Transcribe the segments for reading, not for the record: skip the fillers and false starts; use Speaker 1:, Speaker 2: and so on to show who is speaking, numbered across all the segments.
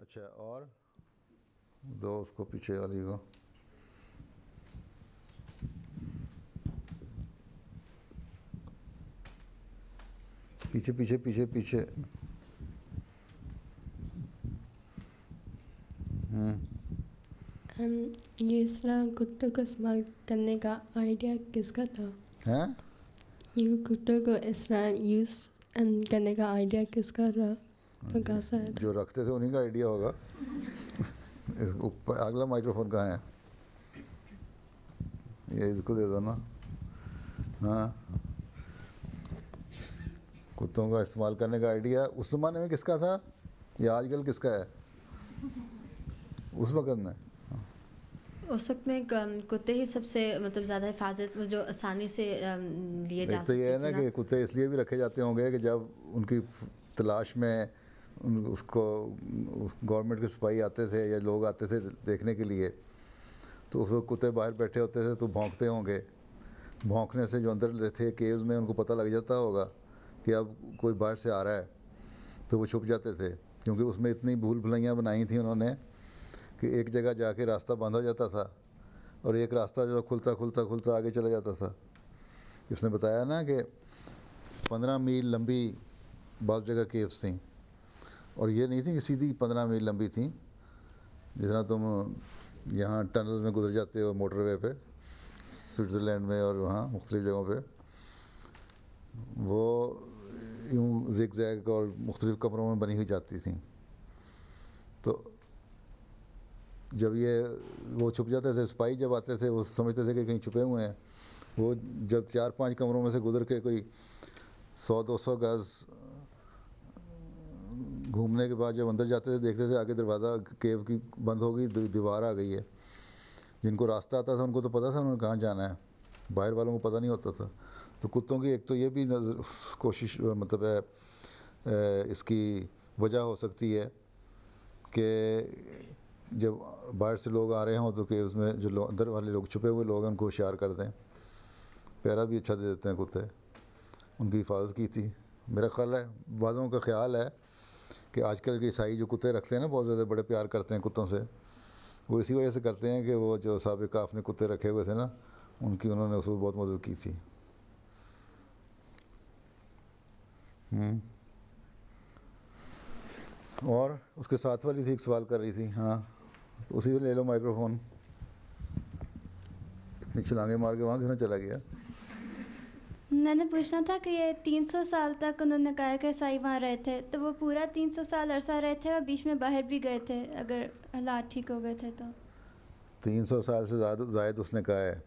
Speaker 1: अच्छा, और दो उसको पीछे वाली को। पीछे पीछे पीछे पीछे।
Speaker 2: ये इस तरह कुत्तों को इस्तेमाल करने का आइडिया किसका था?
Speaker 1: हैं?
Speaker 2: ये कुत्तों को इस तरह यूज़ करने का आइडिया किसका था? तो कहाँ से आया था?
Speaker 1: जो रखते थे उन्हीं का आइडिया होगा। इस ऊपर अगला माइक्रोफोन कहाँ है? ये इसको दे दो ना। हाँ, कुत्तों का इस्तेमाल करने का आइडिया उस ज़माने में किसका था या आजकल किसका है? उस वक़्त में
Speaker 3: उस वक्त में कुत्ते ही सबसे मतलब ज़्यादा हिफाजत जो आसानी से लिए जा
Speaker 1: एक तो ये है
Speaker 3: सकते
Speaker 1: ना
Speaker 3: थे
Speaker 1: कि कुत्ते इसलिए भी रखे जाते होंगे कि जब उनकी तलाश में उसको गवर्नमेंट के सिपाही आते थे या लोग आते थे देखने के लिए, तो उस वक्त कुत्ते बाहर बैठे होते थे तो भौंकते होंगे। भौंकने से जो अंदर थे केव्स में उनको पता लग जाता होगा कि अब कोई बाहर से आ रहा है, तो वो छुप जाते थे। क्योंकि उसमें इतनी भूल भुलैयाँ बनाई थी उन्होंने कि एक जगह जाके रास्ता बंद हो जाता था और एक रास्ता जो खुलता खुलता खुलता आगे चला जाता था। इसने बताया ना कि 15 मील लंबी बहुत जगह केव्स थी, और ये नहीं थी कि सीधी 15 मील लंबी थी जिस तरह तुम यहाँ टनल्स में गुजर जाते हो मोटरवे पे स्विट्ज़रलैंड में और वहाँ मुख्तलिफ़ जगहों पे। वो यूँ ज़िग ज़ैग और मुख्तलिफ़ कमरों में बनी हुई जाती थी। तो जब ये वो छुप जाते थे, सिपाही जब आते थे वो समझते थे कि कहीं छुपे हुए हैं। वो जब 4-5 कमरों में से गुजर के कोई 100-200 गज़ घूमने के बाद जब अंदर जाते थे देखते थे आगे दरवाज़ा केव की बंद हो गई, दीवार आ गई है। जिनको रास्ता आता था उनको तो पता था उन्हें कहाँ जाना है, बाहर वालों को पता नहीं होता था। तो कुत्तों की एक तो ये भी कोशिश मतलब है, इसकी वजह हो सकती है कि जब बाहर से लोग आ रहे हों तो केव्स में जो अंदर वाले लोग छुपे हुए लोग हैं उनको होशियार कर दें। पहरा भी अच्छा दे देते हैं कुत्ते, उनकी हिफाजत की थी। मेरा ख्याल है, बाज़ों का ख्याल है कि आजकल के ईसाई जो कुत्ते रखते हैं ना, बहुत ज़्यादा बड़े प्यार करते हैं कुत्तों से, वो इसी वजह से करते हैं कि वो जो साबिक़ आपने कुत्ते रखे हुए थे ना, उनकी उन्होंने उसको बहुत मदद की थी। और उसके साथ वाली थी एक सवाल कर रही थी। हाँ, तो उसी को ले लो माइक्रोफोन। इतनी छलांगे मार के वहाँ क्यों चला गया?
Speaker 4: मैंने पूछना था कि ये 300 साल तक उन्होंने कहा कि ईसाई वहाँ रहे थे, तो वो पूरा 300 साल अरसा रहे थे और बीच में बाहर भी गए थे अगर हालात ठीक हो गए थे तो?
Speaker 1: 300 साल से ज़ायद उसने कहा है,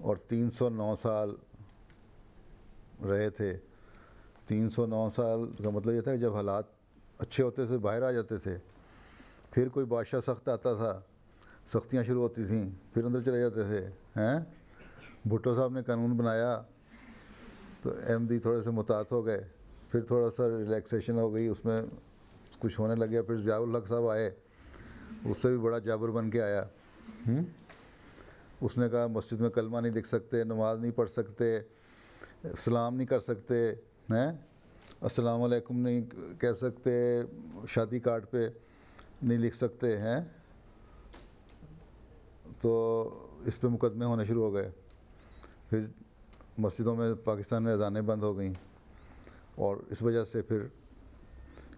Speaker 1: और 309 साल रहे थे। 309 साल का मतलब ये था कि जब हालात अच्छे होते थे बाहर आ जाते थे, फिर कोई बादशाह सख्त आता था, सख्तियाँ शुरू होती थीं, फिर अंदर चले जाते थे। हैं, भुट्टो साहब ने कानून बनाया तो अहमदी थोड़े से मुतात हो गए, फिर थोड़ा सा रिलैक्सेशन हो गई, उसमें कुछ होने लग गया। फिर ज़ियाउल हक साहब आए, उससे भी बड़ा जाबर बन के आया। उसने कहा मस्जिद में कलमा नहीं लिख सकते, नमाज नहीं पढ़ सकते, सलाम नहीं कर सकते हैं, अस्सलाम वालेकुम नहीं कह सकते, शादी कार्ड पे नहीं लिख सकते हैं। तो इस पे मुकदमे होने शुरू हो गए। फिर मस्जिदों में पाकिस्तान में अज़ानें बंद हो गईं, और इस वजह से फिर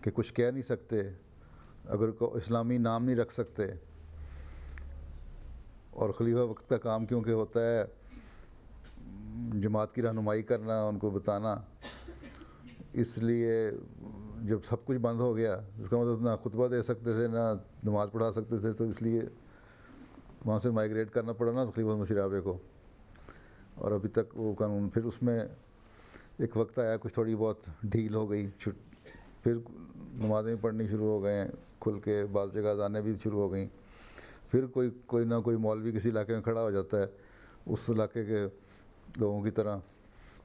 Speaker 1: कि कुछ कह नहीं सकते, अगर को इस्लामी नाम नहीं रख सकते, और खलीफा वक्त का काम क्योंकि होता है जमात की रहनुमाई करना, उनको बताना, इसलिए जब सब कुछ बंद हो गया, इसका मतलब ना खुतबा दे सकते थे ना नमाज़ पढ़ा सकते थे, तो इसलिए वहाँ से माइग्रेट करना पड़ा ना खलीफा मसीह राबे को। और अभी तक वो कानून, फिर उसमें एक वक्त आया कुछ थोड़ी बहुत ढील हो गई, फिर नमाज़ें पढ़नी शुरू हो गए हैं खुल के, बाज़ जगह अज़ानें भी शुरू हो गई। फिर कोई ना कोई मौलवी किसी इलाके में खड़ा हो जाता है उस इलाके के लोगों की तरह।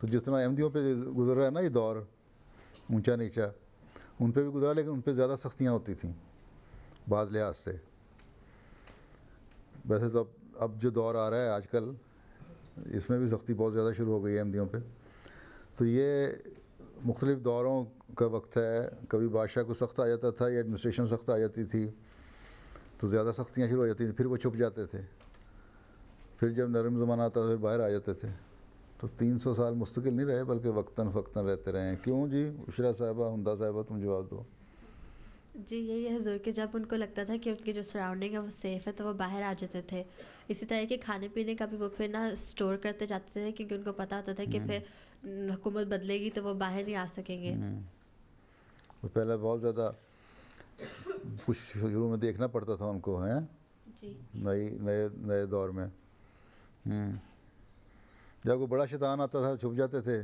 Speaker 1: तो जिस तरह अहमदियों पे गुजर रहा है ना ये दौर, ऊंचा नीचा, उन पे भी गुजरा, लेकिन उन पे ज़्यादा सख्तियाँ होती थी बाज़ लिहाज से। वैसे तो अब जो दौर आ रहा है आजकल, इसमें भी सख्ती बहुत ज़्यादा शुरू हो गई है अहमदियों पे। तो ये मुख्तलिफ़ दौरों का वक्त है, कभी बादशाह को सख्त आ जाता था या एडमिनिस्ट्रेशन सख्त आ जाती थी तो ज़्यादा सख्तियाँ शुरू हो जाती थी, फिर वो छुप जाते थे, फिर जब नरम ज़माना आता था फिर बाहर आ जाते थे। तो 300 साल मुस्तकिल नहीं रहे बल्कि वक्तन फ़क्तन रहते रहे हैं। क्यों जी उशरा साहिबा, हुंदा साहिबा, तुम जवाब दो।
Speaker 3: जी यही है हजूर कि जब उनको लगता था कि उनकी जो सराउंडिंग है वो सेफ़ है तो वो बाहर आ जाते थे। इसी तरह के खाने पीने का भी वो फिर ना स्टोर करते जाते थे क्योंकि उनको पता होता था कि फिर हुकूमत बदलेगी तो वो बाहर नहीं आ सकेंगे।
Speaker 1: वो पहले बहुत ज़्यादा कुछ शुरू में देखना पड़ता था उनको, हैं
Speaker 3: जी
Speaker 1: नए नए दौर में। जब कोई बड़ा शैतान आता था छुप जाते थे,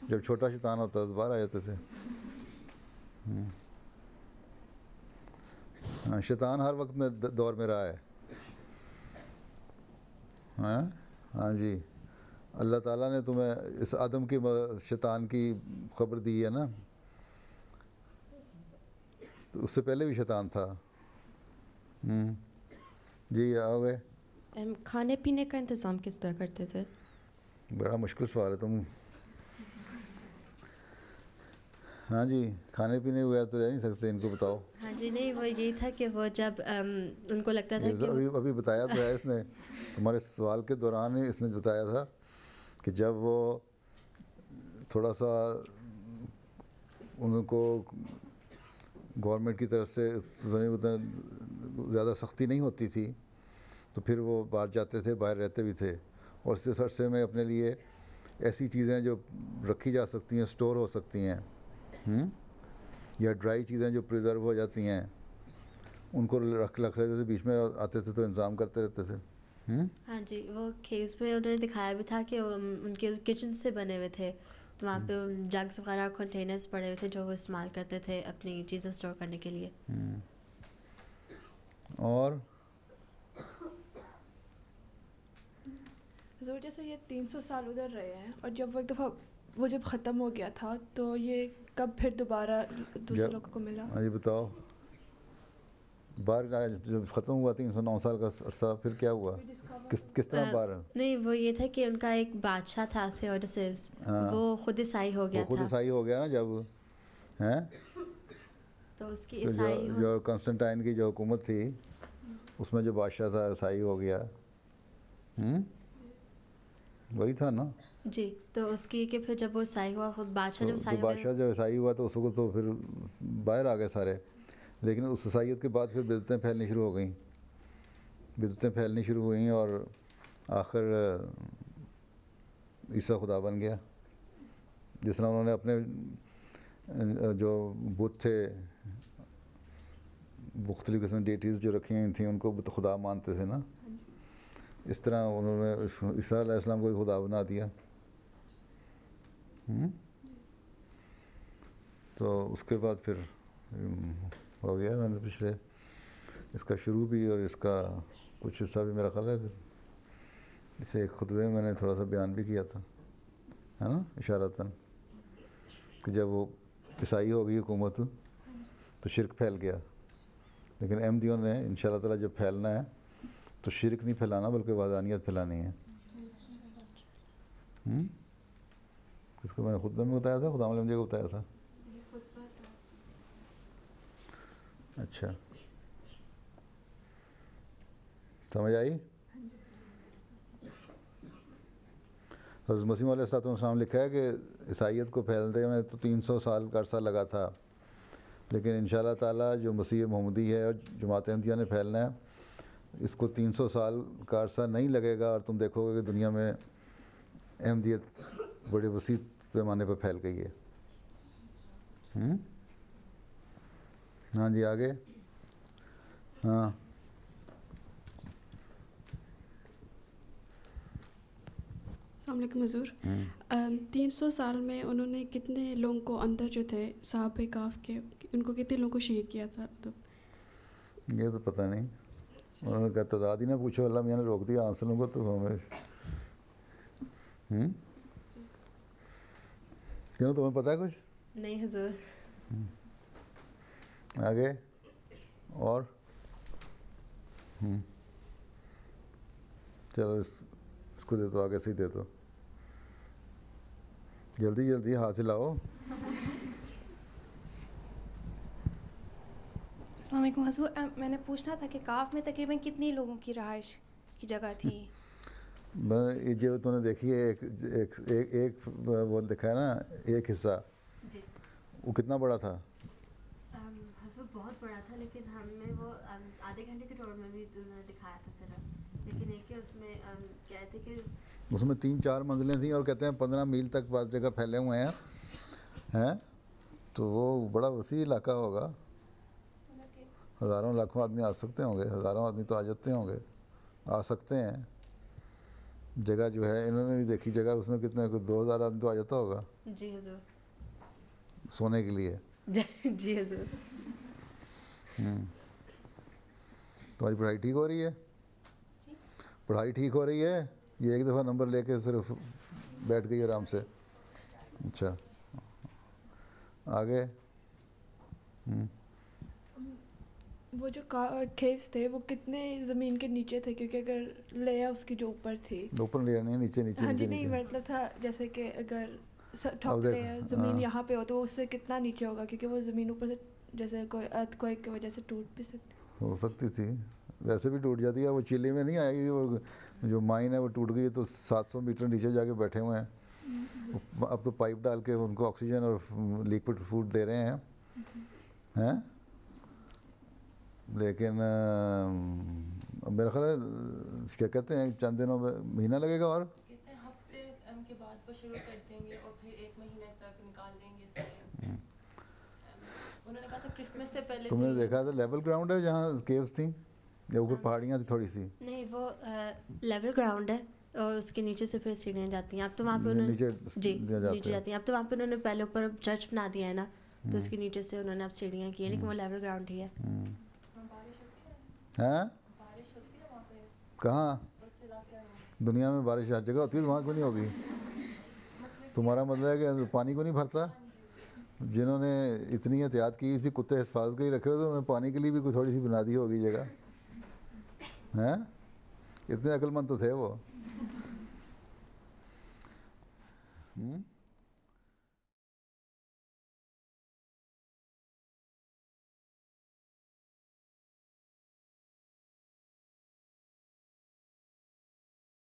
Speaker 1: जब छोटा शैतान होता था तो बाहर आ जाते थे। हाँ, शैतान हर वक्त में दौर में रहा है। हाँ हाँ जी, अल्लाह ताला ने तुम्हें इस आदम की शैतान की खबर दी है ना, तो उससे पहले भी शैतान था। जी आओगे।
Speaker 2: खाने पीने का इंतज़ाम किस तरह करते थे?
Speaker 1: बड़ा मुश्किल सवाल है तुम। हाँ जी, खाने पीने बगैर तो रह नहीं सकते, इनको बताओ।
Speaker 3: हाँ जी, नहीं वो यही था कि वो जब उनको लगता था कि
Speaker 1: अभी बताया तो है इसने, तुम्हारे सवाल के दौरान ही इसने बताया था कि जब वो थोड़ा सा उनको गवर्नमेंट की तरफ से उतना ज़्यादा सख्ती नहीं होती थी तो फिर वो बाहर जाते थे, बाहर रहते भी थे, और इस अरसे में अपने लिए ऐसी चीज़ें जो रखी जा सकती हैं, स्टोर हो सकती हैं, या ड्राई चीज़ें जो प्रिजर्व हो जाती हैं उनको रख लेते थे, बीच में आते थे तो इंतज़ाम करते रहते थे।
Speaker 3: हाँ जी, वो केव्स में उन्होंने दिखाया भी था कि उनके किचन से बने हुए थे, तो वहाँ पे जग्स वगैरह कंटेनर्स पड़े हुए थे जो वो इस्तेमाल करते थे अपनी चीज़ें स्टोर करने के लिए।
Speaker 1: और
Speaker 5: ज़रूर जैसे ये 300 साल उधर रहे हैं और जब वो एक दफ़ा वो जब ख़त्म हो गया था तो ये कब फिर दोबारा दूसरे लोगों को मिला?
Speaker 1: हाँ ये बताओ, बाहर जब ख़त्म हुआ 309 साल का अरसा, फिर क्या हुआ, किस तरह बाहर?
Speaker 3: नहीं वो ये था कि उनका एक बादशाह था थियोडोसिस, वो खुद ईसाई हो गया था।
Speaker 1: खुद ईसाई हो गया ना जब, हैं
Speaker 3: तो उसकी
Speaker 1: तो
Speaker 3: ईसाई
Speaker 1: जो कंस्टेंटाइन की जो हुकूमत थी उसमें जो बादशाह था ईसाई हो गया। वही था ना
Speaker 3: जी, तो उसकी कि फिर जब वो ईसाई हुआ, खुद बादशाह जब ईसाई
Speaker 1: तो बादशाह जब ईसाई हुआ तो उसको तो फिर बाहर आ गए सारे, लेकिन उस ईसाइयत के बाद फिर बिदअतें फैलनी शुरू हो गई, बिदअतें फैलनी शुरू हुई और आखिर ईसा खुदा बन गया। जिस तरह उन्होंने अपने जो बुत थे, मुख्तलिफ़ किस्म डेटीज़ जो रखी हुई थी उनको खुदा मानते थे ना, इस तरह उन्होंने ईसा अलैहिस्सलाम को खुदा बना दिया। तो उसके बाद फिर हो गया, मैंने पिछले इसका शुरू भी और इसका कुछ हिस्सा भी मेरा ख्याल है इसे एक खुतबे में मैंने थोड़ा सा बयान भी किया था, है ना, इशारतन, कि जब वो ईसाई हो गई हुकूमत तो शिरक फैल गया, लेकिन अहमदियों ने इंशाअल्लाह ताला जब फैलना है तो शिरक नहीं फैलाना बल्कि वादानियत फैलानी है। इसको मैंने खुतबे में बताया था, खुदा अहमदी को बताया था। अच्छा, समझ आई? हज़रत मसीह अलैहिस्सलाम लिखा है कि ईसाइयत को फैलते में तो 300 साल का अरसा लगा था, लेकिन इंशाअल्लाह ताला जो मसीह मोहम्मदी है और जमात अहमदिया ने फैलना है, इसको 300 साल का अरसा नहीं लगेगा और तुम देखोगे कि दुनिया में अहमदियत बड़े वसी पैमाने पर फैल गई है। हाँ जी आगे। हाँ
Speaker 5: अस्सलामुअलैकुम हुज़ूर। 300 साल में उन्होंने कितने लोगों को अंदर जो थे साहब काफ के, उनको कितने लोगों को शहीद किया था? तो
Speaker 1: ये तो पता नहीं, उन्होंने कहा तादाद ही ना पूछो, अल्लाह मियाँ ने रोक दिया आंसरों को तो हमें। क्यों, तुम्हें पता है कुछ?
Speaker 3: नहीं हुजूर।
Speaker 1: आगे और चलो इसको दे दो, आगे से ही दे दो, जल्दी जल्दी हाथ हिलाओ।
Speaker 6: अस्सलाम वालेकुम हजूर, मैंने पूछना था कि काफ में तकरीबन कितनी लोगों की रहाइश की जगह थी?
Speaker 1: ये जो तूने देखी है एक एक एक, एक वो दिखा है ना, एक हिस्सा,
Speaker 3: जी
Speaker 1: वो कितना बड़ा था?
Speaker 3: हजूर बहुत बड़ा था, लेकिन हमें वो आधे घंटे के टूर में भी उन्होंने दिखाया था सिर्फ। लेकिन एक है उसमें क्या थे कि
Speaker 1: उसमें 3-4 मंजिलें थी और कहते हैं 15 मील तक बास जगह फैले हुए हैं। तो वो बड़ा वसी इलाका होगा, हज़ारों लाखों आदमी आ सकते होंगे, हज़ारों आदमी तो आ जाते होंगे, आ सकते हैं। जगह जो है इन्होंने भी देखी जगह, उसमें कितने 2000 आदमी तो आ जाता होगा
Speaker 3: जी हजूर।
Speaker 1: सोने के लिए।
Speaker 3: जी हजूर।
Speaker 1: तुम्हारी पढ़ाई ठीक हो रही है? पढ़ाई ठीक हो रही है? ये एक दफ़ा नंबर लेके सिर्फ बैठ गई आराम से? अच्छा, आगे।
Speaker 5: वो जो केव्स थे वो कितने ज़मीन के नीचे थे? क्योंकि अगर लेया उसकी जो ऊपर थी,
Speaker 1: ऊपर लिया नहीं, नीचे नीचे
Speaker 5: हाँ
Speaker 1: नीचे
Speaker 5: जी, नहीं
Speaker 1: नीचे।
Speaker 5: मतलब था जैसे कि अगर
Speaker 1: अब
Speaker 5: टॉप
Speaker 1: देख,
Speaker 5: लेयर ज़मीन
Speaker 1: हाँ।
Speaker 5: यहाँ पे हो तो उससे कितना नीचे होगा? क्योंकि वो ज़मीन ऊपर से जैसे कोई अर्थक्वेक की वजह से टूट भी सकती।
Speaker 1: हो सकती थी, वैसे भी टूट जाती है। वो चिली में नहीं आएगी, वो जो माइन है वो टूट गई तो 700 मीटर नीचे जाके बैठे हुए हैं। अब तो पाइप डाल के उनको ऑक्सीजन और लिक्विड फूड दे रहे हैं। लेकिन मेरा ख्याल है क्या कहते हैं चंद दिनों में, महीना लगेगा और
Speaker 2: कहते हैं हफ्ते के बाद वो शुरू कर देंगे और फिर 1 महीने तक निकाल देंगे सारे। उन्होंने कहा था क्रिसमस से पहले।
Speaker 1: तुमने देखा था लेवल ग्राउंड है जहाँ केव्स थी या ऊपर पहाड़ियाँ थी थोड़ी सी?
Speaker 3: नहीं, वो लेवल ग्राउंड है और उसके नीचे से फिर सीढ़ियाँ जाती हैं। अब तो वहाँ पे उन्होंने
Speaker 1: नीचे
Speaker 3: जी
Speaker 1: जाते
Speaker 3: नीचे
Speaker 1: हैं।
Speaker 3: जाती हैं। अब तो वहाँ पे उन्होंने पहले ऊपर चर्च बना दिया है ना, तो उसके नीचे से उन्होंने अब सीढ़ियाँ की हैं, लेकिन वो लेवल ग्राउंड ही है।
Speaker 1: हैं? कहाँ? दुनिया में बारिश हर जगह होती है, वहाँ क्यों नहीं होगी? तुम्हारा मतलब है कि पानी को नहीं भरता? जिन्होंने इतनी एहतियात की थी, कुत्ते हिफाजत के लिए रखे हुए थे, उन्होंने पानी के लिए भी कोई थोड़ी सी बना दी होगी जगह। हैं? इतने अक्लमंद तो थे वो।